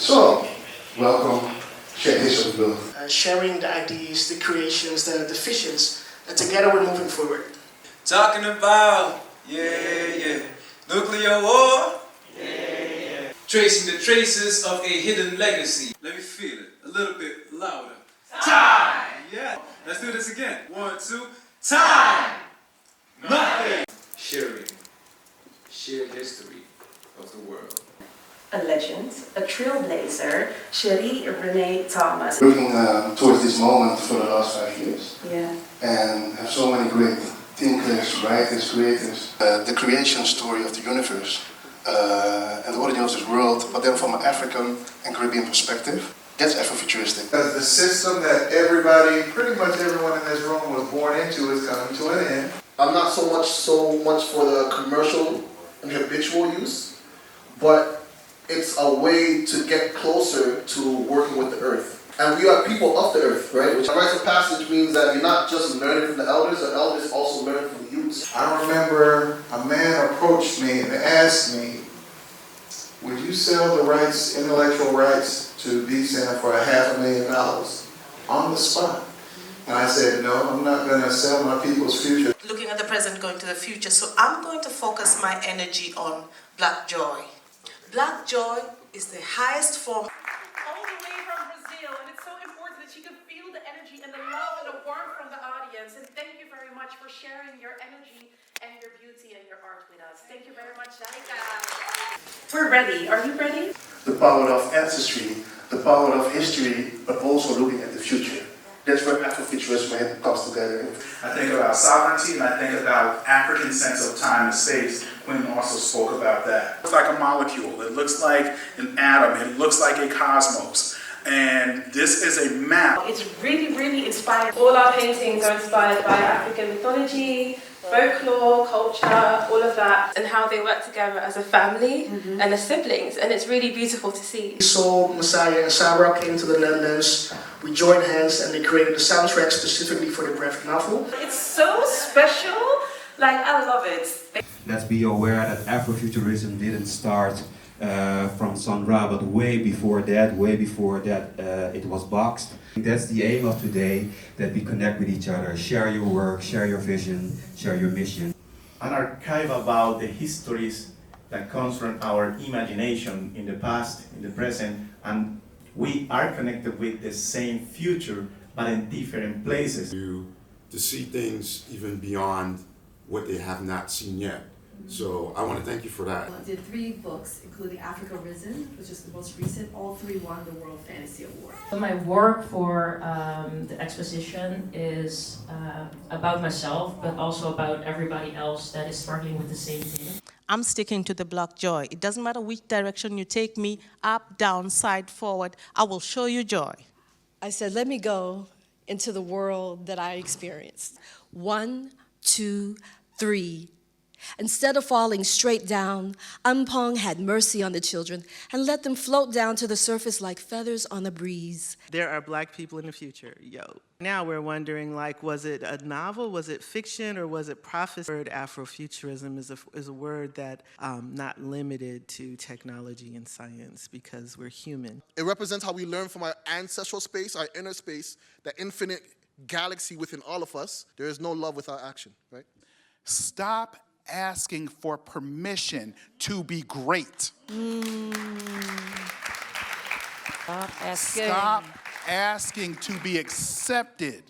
So, welcome. Share this of the build. Sharing the ideas, the creations, the visions, and together we're moving forward. Talking about, yeah. Nuclear war, yeah. Tracing the traces of a hidden legacy. Let me feel it a little bit louder. Time! Yeah. Let's do this again. 1, 2. Time! Nothing! Sharing. Shared history of the world. A legend, a trailblazer, Cherie Renee Thomas. Working towards this moment for the last 5 years. Yeah. And have so many great thinkers, writers, creators. The creation story of the universe and the origin of this world, but then from an African and Caribbean perspective. That's Afrofuturistic. Because the system that everybody, pretty much everyone in this room was born into is coming to an end. I'm not so much for the commercial and habitual use, but it's a way to get closer to working with the earth. And we are people of the earth, right? Which rites of passage means that you're not just learning from the elders also learn from the youths. I remember a man approached me and asked me, would you sell the rights, intellectual rights to BSAM for $500,000 on the spot? And I said, no, I'm not going to sell my people's future. Looking at the present, going to the future. So I'm going to focus my energy on Black Joy. Black Joy is the highest form. All the way from Brazil, and it's so important that you can feel the energy and the love and the warmth from the audience. And thank you very much for sharing your energy and your beauty and your art with us. Thank you very much, Danica. We're ready. Are you ready? The power of ancestry, the power of history, but also looking at the future. That's where Afrofuturism comes together. I think about sovereignty and I think about African sense of time and space. Quinn also spoke about that. It looks like a molecule, it looks like an atom, it looks like a cosmos. And this is a map. It's really, really inspired. All our paintings are inspired by African mythology, folklore, culture, all of that, and how they work together as a family and as siblings, and it's really beautiful to see. Soul, Messiah, and Sarah came to the Netherlands. We joined hands and they created the soundtrack specifically for the graphic novel. It's so special, like I love it. Let's be aware that Afrofuturism didn't start from Sun Ra, but way before that, it was boxed. That's the aim of today, that we connect with each other, share your work, share your vision, share your mission. An archive about the histories that comes from our imagination in the past, in the present, and we are connected with the same future, but in different places. To see things even beyond what they have not seen yet. So I want to thank you for that. I did 3 books, including Africa Risen, which is the most recent. All 3 won the World Fantasy Award. My work for the exposition is about myself, but also about everybody else that is struggling with the same thing. I'm sticking to the Black Joy. It doesn't matter which direction you take me, up, down, side, forward, I will show you joy. I said, let me go into the world that I experienced. 1, 2, 3. Instead of falling straight down, Ampong had mercy on the children and let them float down to the surface like feathers on a breeze. There are Black people in the future, yo. Now we're wondering, like, was it a novel, was it fiction, or was it prophecy? The word Afrofuturism is a word that not limited to technology and science, because we're human. It represents how we learn from our ancestral space, our inner space, the infinite galaxy within all of us. There is no love without action, right? Stop asking for permission to be great. Stop asking to be accepted,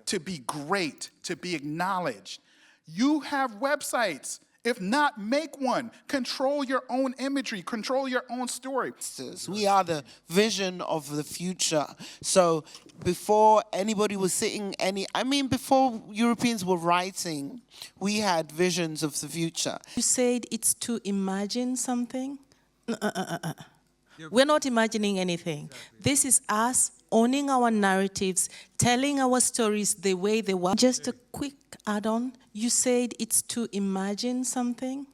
to be great, to be acknowledged. You have websites. If not, make one. Control your own imagery. Control your own story. We are the vision of the future. So before anybody was sitting before Europeans were writing, we had visions of the future. You said it's to imagine something? We're not imagining anything. This is us owning our narratives, telling our stories the way they were. Just a quick add-on. You said it's to imagine something?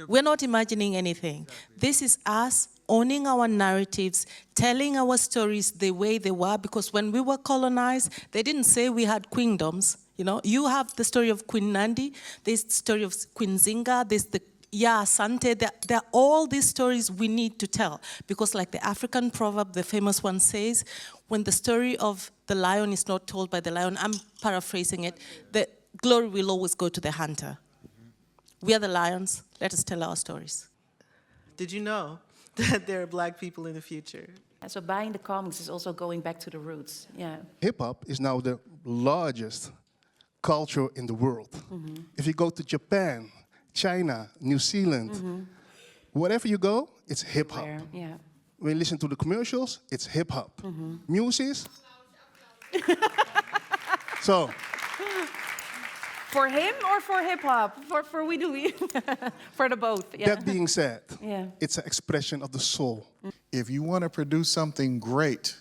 We're not imagining anything. This is us owning our narratives, telling our stories the way they were, because when we were colonized, they didn't say we had queendoms. You know, you have the story of Queen Nandi, there's the story of Queen Zinga, there's the Yeah, Sante, there are all these stories we need to tell. Because like the African proverb, the famous one says, when the story of the lion is not told by the lion, I'm paraphrasing it, the glory will always go to the hunter. We are the lions, let us tell our stories. Did you know that there are black people in the future? And so buying the comics is also going back to the roots. Yeah. Hip-hop is now the largest culture in the world. If you go to Japan, China, New Zealand, wherever you go, it's hip-hop. Yeah. When you listen to the commercials, it's hip-hop. Music. So. For him or for hip-hop? For we do for the both. Yeah. That being said, yeah. It's an expression of the soul. If you want to produce something great,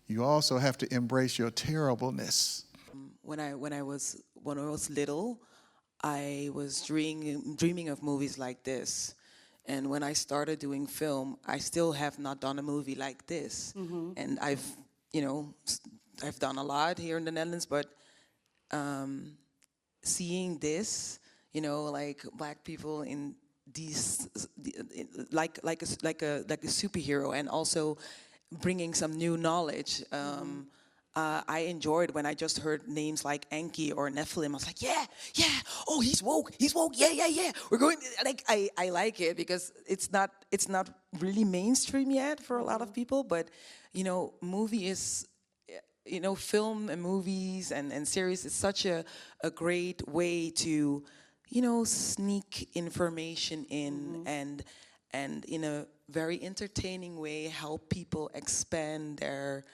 you also have to embrace your terribleness. When I was little, I was dreaming of movies like this. And when I started doing film, I still have not done a movie like this. And I've done a lot here in the Netherlands, but seeing this, like black people in these, like a superhero, and also bringing some new knowledge. I enjoyed when I just heard names like Enki or Nephilim. I was like, yeah, oh, he's woke, yeah. We're going, like, I like it because it's not really mainstream yet for a lot of people, but, movie is, film and movies and series is such a great way to, sneak information in and in a very entertaining way help people expand their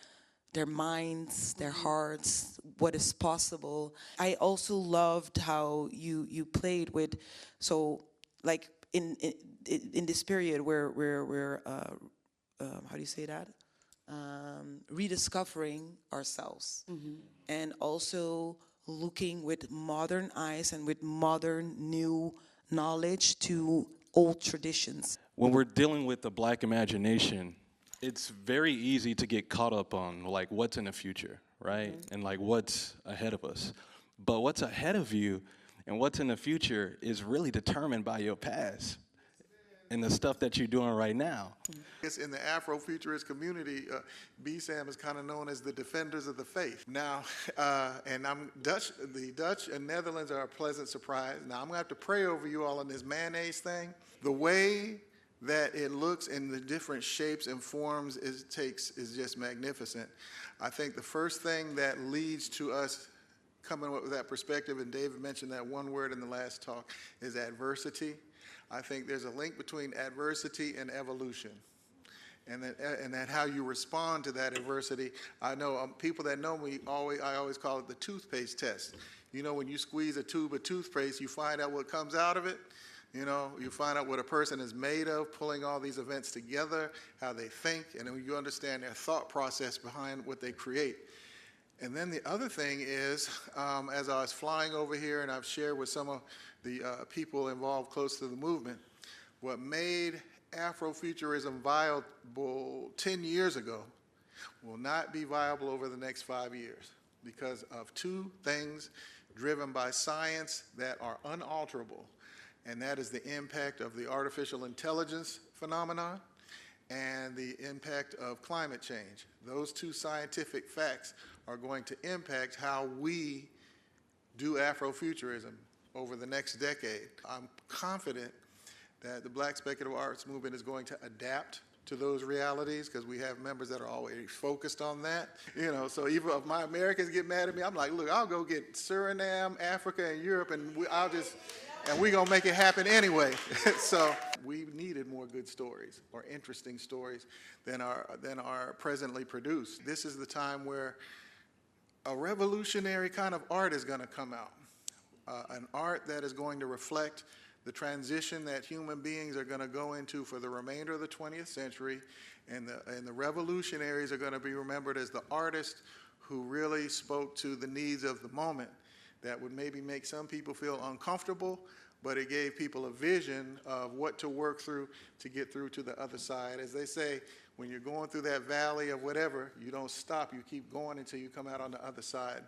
minds, their hearts, what is possible. I also loved how you played with, so like in this period where we're how do you say that? Rediscovering ourselves, and also looking with modern eyes and with modern new knowledge to old traditions. When we're dealing with the black imagination, it's very easy to get caught up on like what's in the future, right? And like what's ahead of us. But what's ahead of you and what's in the future is really determined by your past and the stuff that you're doing right now. It's in the Afrofuturist community, BSAM is kind of known as the defenders of the faith. Now, and the Dutch and Netherlands are a pleasant surprise. Now, I'm gonna have to pray over you all on this mayonnaise thing. The way that it looks in the different shapes and forms is just magnificent. I think the first thing that leads to us coming up with that perspective, and David mentioned that one word in the last talk, is adversity. I think there's a link between adversity and evolution. And that how you respond to that adversity. I know people that know me, I always call it the toothpaste test. When you squeeze a tube of toothpaste, you find out what comes out of it. You find out what a person is made of, pulling all these events together, how they think, and then you understand their thought process behind what they create. And then the other thing is, as I was flying over here and I've shared with some of the people involved close to the movement, what made Afrofuturism viable 10 years ago will not be viable over the next 5 years because of two things driven by science that are unalterable. And that is the impact of the artificial intelligence phenomenon and the impact of climate change. Those two scientific facts are going to impact how we do Afrofuturism over the next decade. I'm confident that the Black Speculative Arts movement is going to adapt to those realities because we have members that are always focused on that. So even if my Americans get mad at me, I'm like, look, I'll go get Suriname, Africa, and Europe, and we're going to make it happen anyway. So we needed more good stories or interesting stories than are presently produced. This is the time where a revolutionary kind of art is going to come out, an art that is going to reflect the transition that human beings are going to go into for the remainder of the 20th century, and the revolutionaries are going to be remembered as the artists who really spoke to the needs of the moment. That would maybe make some people feel uncomfortable, but it gave people a vision of what to work through to get through to the other side. As they say, when you're going through that valley of whatever, you don't stop, you keep going until you come out on the other side.